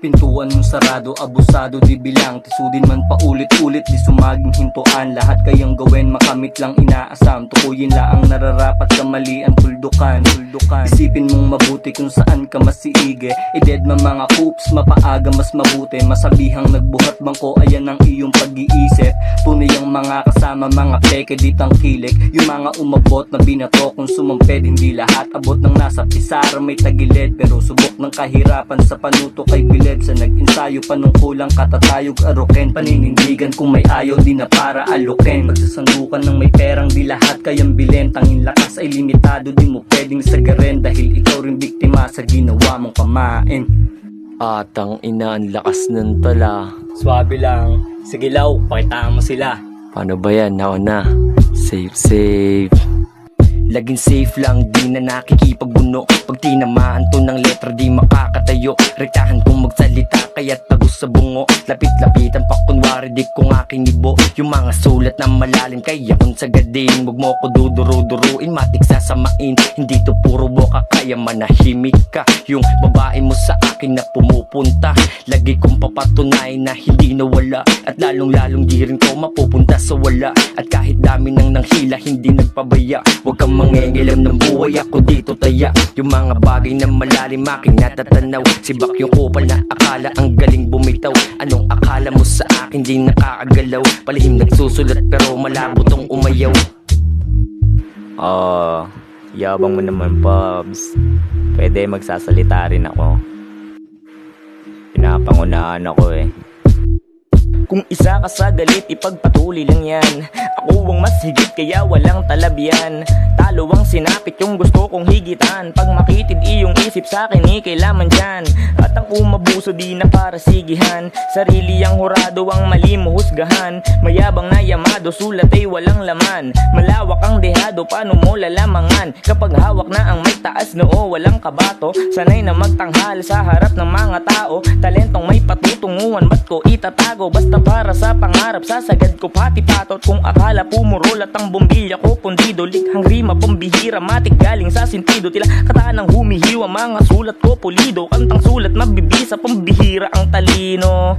Pintuan yung sarado, abusado di bilang. Tisudin man paulit-ulit, di sumaging hintuan. Lahat kayang gawin, makamit lang inaasam. Tukuyin laang nararapat, kamalian, tuldukan. Isipin mong mabuti kung saan ka masiige. I-dead mga hoops, mapaaga mas mabuti. Masabihang nagbuhat bangko, ayan ang iyong pag-iisip. Tunay ang mga kasama, mga peke di tangkilik. Yung mga umabot na binato, kung sumamped hindi lahat abot ng nasa pisara may tagilid. Pero subok ng kahirapan sa panuto kay bilid. Sa nag-insayo panungkulang katatayog aruken. Paninindigan kung may ayaw di na para alukin. Magsasandukan ng may perang di lahat kayang bilhin. Tanging lakas ay limitado, di mo pwedeng sagarin. Dahil ikaw rin biktima sa ginawa mong kamain. Atang ina, ang lakas ng tala. Swabe lang. Sige law, pakitaan mo sila. Paano ba yan? Ako na. Safe. Laging safe lang, di na nakikipagbuno. Pag tinamaan to ng letra, di makakatayo. Rektahan kong magsalita, kaya't tagos sa bungo. Lapit-lapitan pa kunwari, di kong aking ibo. Yung mga sulat na malalim, kaya kung sagadin. Huwag mo ko duduro-duruin, matik sasamain. Hindi to puro boka, kaya manahimik ka. Yung babae mo sa akin na pumupunta, lagi kong papatunay na hindi nawala. At lalong-lalong di rin ko mapupunta sa wala. At kahit dami nang nanghila, hindi nagpabaya. Huwag kang mangingilam ng buhay, ako dito taya. Yung mga bagay na malalim aking natatanaw. Sibak yung kupal na akala, ang galing bumitaw. Anong akala mo sa akin, di nakakagalaw. Palihim nagsusulat pero malabo tong umayaw. Yabang mo naman, Pops. Pwede magsasalita rin ako. Pinapangunahan ako eh. Kung isa ka sa galit, ipagpatuloy lang yan. Ako ang mas higit kaya walang talabyan. Talo ang sinapit yung gusto kong higitan. Pag makitid iyong isip sa akin, kailaman dyan. At ang umabuso di na para sigihan. Sarili ang hurado, ang mali mo husgahan. Mayabang na yamado, sulat ay walang laman. Malawak ang dehado, paano mo lalamangan? Kapag hawak na ang may taas noo, walang kabato. Sanay na magtanghal sa harap ng mga tao. Talentong may patutunguhan, ba't ko itatago? Basta para sa pangarap, sasagad ko pati patot. Kung akala pumurulat ang bombilya ko pundido, likhang rima pambihira, matik galing sa sentido. Tila katanang humihiwa, mga sulat ko pulido. Kantang sulat mabibisa, pambihira ang talino.